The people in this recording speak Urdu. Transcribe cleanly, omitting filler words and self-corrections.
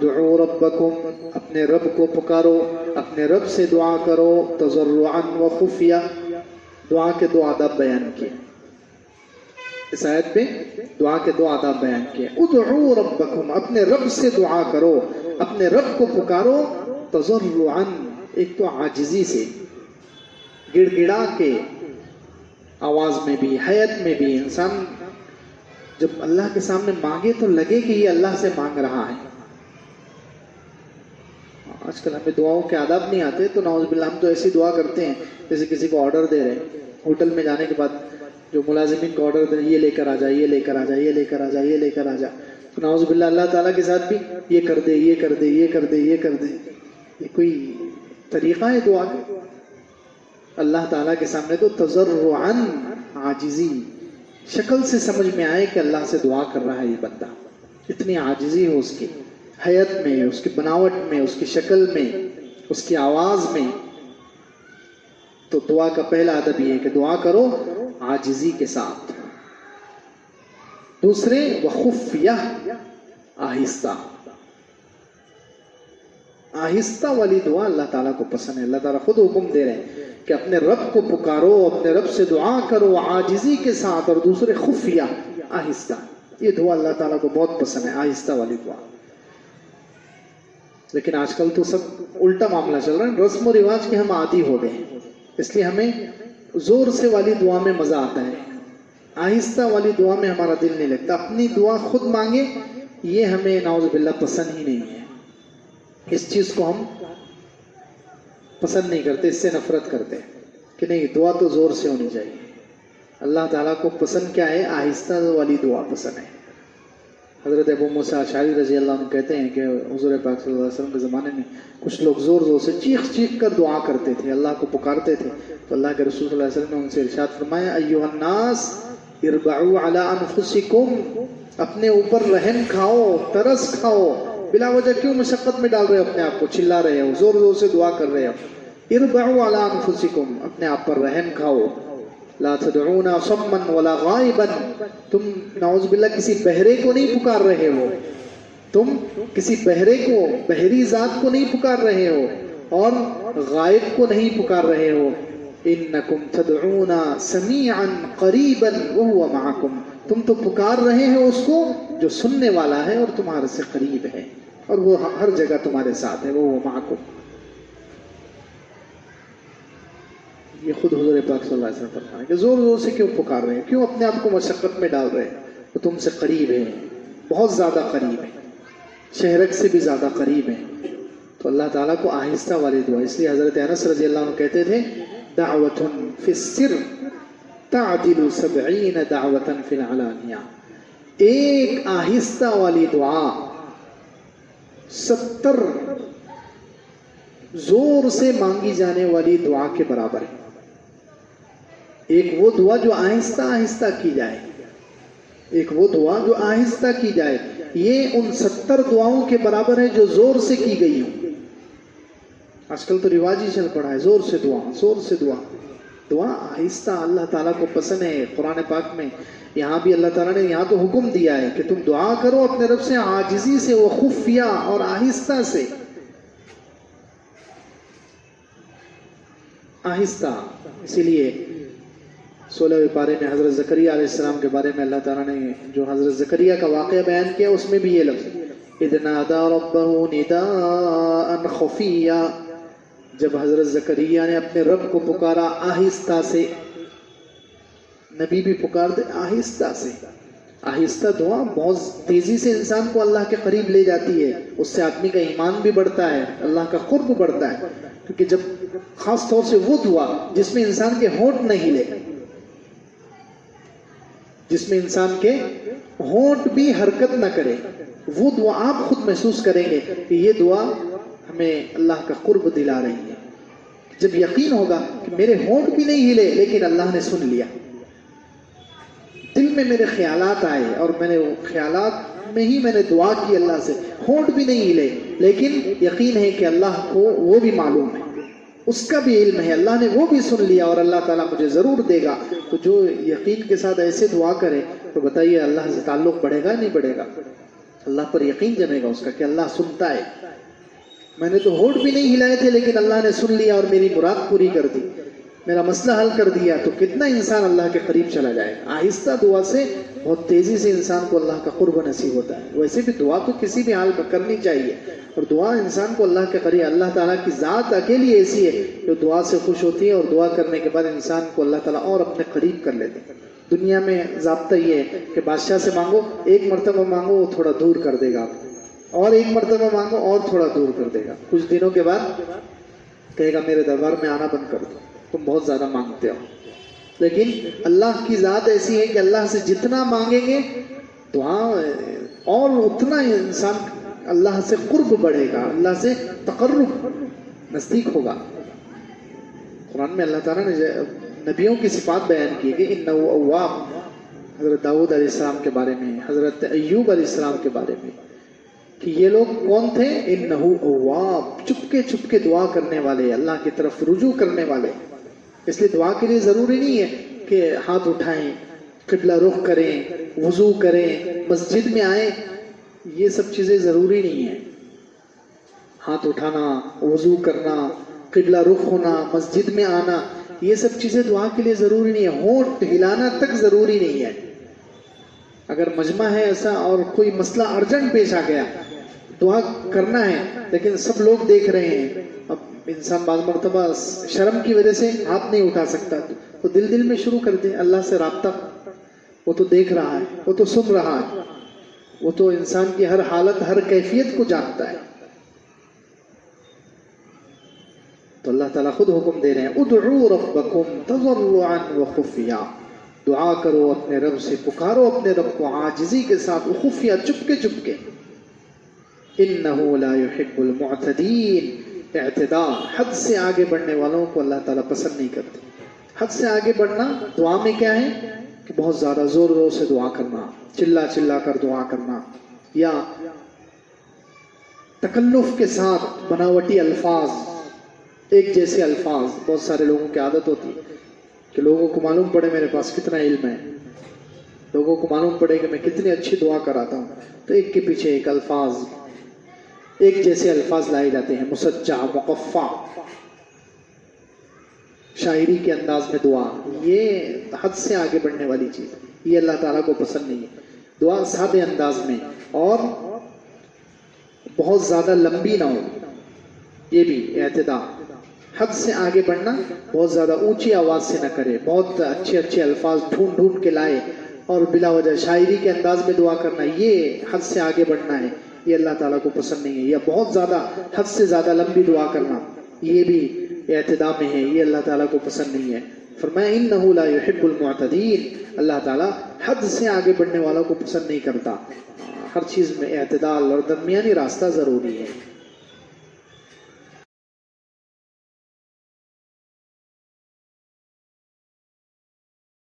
ادعوا ربکم، اپنے رب کو پکارو، اپنے رب سے دعا کرو، تضرعا و خفیہ، دعا کے دو آداب بیان کیے اس آیت پہ، دعا کے دو آداب بیان کیے۔ ادعوا ربکم، اپنے رب سے دعا کرو، اپنے رب کو پکارو، تضرعا، ایک تو عاجزی سے، گڑ گڑا کے آواز میں بھی، حیت میں بھی۔ انسان جب اللہ کے سامنے مانگے تو لگے کہ یہ اللہ سے مانگ رہا ہے۔ آج کل ہمیں دعاؤں کے آداب نہیں آتے تو نعوذ باللہ ہم تو ایسی دعا کرتے ہیں جیسے کسی کو آرڈر دے رہے ہیں، ہوٹل میں جانے کے بعد جو ملازمین کو آرڈر دے رہے ہیں، یہ لے کر آ جا، یہ لے کر آ جا، یہ لے کر آ جا، یہ لے کر آ جا، تو نعوذ باللہ اللہ تعالیٰ کے ساتھ بھی یہ کر دے، یہ کر دے، یہ کر دے، یہ کر دے۔ یہ کوئی طریقہ ہے دعا کا؟ اللہ تعالیٰ کے سامنے تو تضرعاً، عاجزی، شکل سے سمجھ میں آئے کہ اللہ سے دعا کر رہا ہے یہ بندہ، اتنی عاجزی ہو اس کی حیت میں، اس کی بناوٹ میں، اس کی شکل میں، اس کی آواز میں۔ تو دعا کا پہلا ادب یہ ہے کہ دعا کرو عاجزی کے ساتھ۔ دوسرے وخفیہ، آہستہ، آہستہ والی دعا اللہ تعالیٰ کو پسند ہے۔ اللہ تعالیٰ خود حکم دے رہے ہیں کہ اپنے رب کو پکارو، اپنے رب سے دعا کرو عاجزی کے ساتھ، اور دوسرے خفیہ، آہستہ۔ یہ دعا اللہ تعالیٰ کو بہت پسند ہے، آہستہ والی دعا۔ لیکن آج کل تو سب الٹا معاملہ چل رہا ہے، رسم و رواج کے ہم عادی ہو گئے ہیں، اس لیے ہمیں زور سے والی دعا میں مزہ آتا ہے، آہستہ والی دعا میں ہمارا دل نہیں لگتا۔ اپنی دعا خود مانگے، یہ ہمیں نعوذ باللہ پسند ہی نہیں ہے، اس چیز کو ہم پسند نہیں کرتے، اس سے نفرت کرتے کہ نہیں، دعا تو زور سے ہونی چاہیے۔ اللہ تعالیٰ کو پسند کیا ہے؟ آہستہ والی دعا پسند ہے۔ حضرت ابو موسیٰ اشعری رضی اللہ عنہ کہتے ہیں کہ حضور پاک صلی اللہ علیہ وسلم کے زمانے میں کچھ لوگ زور زور سے چیخ چیخ کر دعا کرتے تھے، اللہ کو پکارتے تھے، تو اللہ کے رسول صلی اللہ علیہ وسلم نے ان سے ارشاد فرمایا، ایھا الناس اربعوا علی انفسکم، اپنے اوپر رحم کھاؤ، ترس کھاؤ، بلا وجہ کیوں مشقت میں ڈال رہے ہو اپنے آپ کو، چلا رہے ہو، زور زور سے دعا کر رہے ہو۔ اربعوا علی انفسکم، اپنے آپ پر رحم کھاؤ۔ لا تدعون صما ولا غائبا، تم نعوذ باللہ کسی بہرے کو نہیں پکار رہے ہو، تم کسی بہرے کو، بہری ذات کو نہیں پکار رہے ہو، اور غائب کو نہیں پکار رہے ہو۔ انکم تدعون سمیعا قریبا وہو معکم، تم تو پکار رہے ہو اس کو جو سننے والا ہے اور تمہارے سے قریب ہے، اور وہ ہر جگہ تمہارے ساتھ ہے، وہو معکم۔ یہ خود حضور پاک صلی اللہ علیہ وسلم فرمایا کہ زور زور سے کیوں پکار رہے ہیں، کیوں اپنے آپ کو مشقت میں ڈال رہے ہیں، وہ تم سے قریب ہے، بہت زیادہ قریب ہے، شہرک سے بھی زیادہ قریب ہے۔ تو اللہ تعالیٰ کو آہستہ والی دعا، اس لیے حضرت انس رضی اللہ عنہ کہتے تھے، دعوۃ فی السر تعدل 70 دعوۃ فی العلانیہ، ایک آہستہ والی دعا 70 زور سے مانگی جانے والی دعا کے برابر ہے۔ ایک وہ دعا جو آہستہ آہستہ کی جائے، ایک وہ دعا جو آہستہ کی جائے، یہ ان 70 دعاؤں کے برابر ہے جو زور سے کی گئی ہوں۔ آج کل تو رواج ہی چل پڑا ہے، زور سے دعا، زور سے دعا۔ دعا آہستہ اللہ تعالیٰ کو پسند ہے۔ قرآن پاک میں یہاں بھی اللہ تعالیٰ نے یہاں تو حکم دیا ہے کہ تم دعا کرو اپنے رب سے عاجزی سے، وہ خفیہ اور آہستہ سے، آہستہ۔ اسی لیے 16ویں پارے میں حضرت زکریا علیہ السلام کے بارے میں اللہ تعالیٰ نے جو حضرت زکریا کا واقعہ بیان کیا، اس میں بھی یہ لفظ اذ نادى ربه نداء خفیا، جب حضرت زکریا نے اپنے رب کو پکارا آہستہ سے، نبی بھی پکارتے آہستہ سے۔ آہستہ دعا بہت تیزی سے انسان کو اللہ کے قریب لے جاتی ہے، اس سے آدمی کا ایمان بھی بڑھتا ہے، اللہ کا قرب بڑھتا ہے، کیونکہ جب خاص طور سے وہ دعا جس میں انسان کے ہونٹ نہ ہلے، جس میں انسان کے ہونٹ بھی حرکت نہ کرے، وہ دعا آپ خود محسوس کریں گے کہ یہ دعا ہمیں اللہ کا قرب دلا رہی ہے۔ جب یقین ہوگا کہ میرے ہونٹ بھی نہیں ہلے لیکن اللہ نے سن لیا، دل میں میرے خیالات آئے اور میں نے وہ خیالات میں ہی میں نے دعا کی اللہ سے، ہونٹ بھی نہیں ہلے لیکن یقین ہے کہ اللہ کو وہ بھی معلوم ہے، اس کا بھی علم ہے، اللہ نے وہ بھی سن لیا اور اللہ تعالیٰ مجھے ضرور دے گا۔ تو جو یقین کے ساتھ ایسے دعا کرے تو بتائیے اللہ سے تعلق بڑھے گا نہیں بڑھے گا؟ اللہ پر یقین جمے گا اس کا کہ اللہ سنتا ہے. میں نے تو ہونٹ بھی نہیں ہلائے تھے لیکن اللہ نے سن لیا اور میری مراد پوری کر دی, میرا مسئلہ حل کر دیا. تو کتنا انسان اللہ کے قریب چلا جائے گا. آہستہ دعا سے بہت تیزی سے انسان کو اللہ کا قرب نصیب ہوتا ہے. ویسے بھی دعا تو کسی بھی حال میں کرنی چاہیے, اور دعا انسان کو اللہ کے قریب, اللہ تعالیٰ کی ذات اکیلی ایسی ہے جو دعا سے خوش ہوتی ہے, اور دعا کرنے کے بعد انسان کو اللہ تعالیٰ اور اپنے قریب کر لیتے ہیں. دنیا میں ضابطہ یہ ہے کہ بادشاہ سے مانگو, ایک مرتبہ مانگو وہ تھوڑا دور کر دے گا, اور ایک مرتبہ مانگو اور تھوڑا دور کر دے گا. کچھ دنوں کے بعد کہے گا میرے دربار میں آنا بند کر دو, تم بہت زیادہ مانگتے ہو. لیکن اللہ کی ذات ایسی ہے کہ اللہ سے جتنا مانگیں گے دعا اور اتنا انسان اللہ سے قرب بڑھے گا, اللہ سے تقرب نزدیک ہوگا. قرآن میں اللہ تعالیٰ نے نبیوں کی صفات بیان کی کہ انہ اواب, حضرت داؤد علیہ السلام کے بارے میں, حضرت ایوب علیہ السلام کے بارے میں, کہ یہ لوگ کون تھے؟ انہ اواب, چپکے چپکے دعا کرنے والے, اللہ کی طرف رجوع کرنے والے. اس لیے دعا کے لیے ضروری نہیں ہے کہ ہاتھ اٹھائیں, قبلہ رخ کریں, وضو کریں, مسجد میں آئیں, یہ سب چیزیں ضروری نہیں ہیں. ہاتھ اٹھانا, وضو کرنا, قبلہ رخ ہونا, مسجد میں آنا, یہ سب چیزیں دعا کے لیے ضروری نہیں ہے. ہونٹ ہلانا تک ضروری نہیں ہے. اگر مجمع ہے ایسا اور کوئی مسئلہ ارجنٹ پیش آ گیا, دعا کرنا ہے لیکن سب لوگ دیکھ رہے ہیں, اب انسان بعض مرتبہ شرم کی وجہ سے ہاتھ نہیں اٹھا سکتا, تو دل میں شروع کر دے اللہ سے رابطہ. وہ تو دیکھ رہا ہے, وہ تو سن رہا ہے, وہ تو انسان کی ہر حالت, ہر کیفیت کو جانتا ہے. تو اللہ تعالیٰ خود حکم دے رہے ہیں, ادعوا ربکم تضرعا وخفیا, دعا کرو اپنے رب سے, پکارو اپنے رب کو عاجزی کے ساتھ, خفیہ, چپکے چپکے. انہ لا يحب المعتدین, اعتداء, حد سے آگے بڑھنے والوں کو اللہ تعالیٰ پسند نہیں کرتے. حد سے آگے بڑھنا دعا میں کیا ہے کہ بہت زیادہ زور زور سے دعا کرنا, چلا چلا کر دعا کرنا, یا تکلف کے ساتھ بناوٹی الفاظ, ایک جیسے الفاظ. بہت سارے لوگوں کی عادت ہوتی ہے کہ لوگوں کو معلوم پڑے میرے پاس کتنا علم ہے, لوگوں کو معلوم پڑے کہ میں کتنی اچھی دعا کراتا ہوں, تو ایک کے پیچھے ایک الفاظ, ایک جیسے الفاظ لائے جاتے ہیں. مسجع, مقفع, شاعری کے انداز میں دعا, یہ حد سے آگے بڑھنے والی چیز, یہ اللہ تعالیٰ کو پسند نہیں ہے. دعا سادے انداز میں اور بہت زیادہ لمبی نہ ہو, یہ بھی اعتداء. حد سے آگے بڑھنا, بہت زیادہ اونچی آواز سے نہ کرے, بہت اچھے اچھے الفاظ ڈھونڈ ڈھونڈ کے لائے اور بلا وجہ شاعری کے انداز میں دعا کرنا, یہ حد سے آگے بڑھنا ہے, یہ اللہ تعالیٰ کو پسند نہیں ہے. یا بہت زیادہ حد سے زیادہ لمبی دعا کرنا, یہ بھی اعتداء میں ہے, یہ اللہ تعالیٰ کو پسند نہیں ہے. فرمایا انہ لا يحب المعتدین, اللہ تعالیٰ حد سے آگے بڑھنے والوں کو پسند نہیں کرتا. ہر چیز میں اعتدال اور درمیانی راستہ ضروری ہے.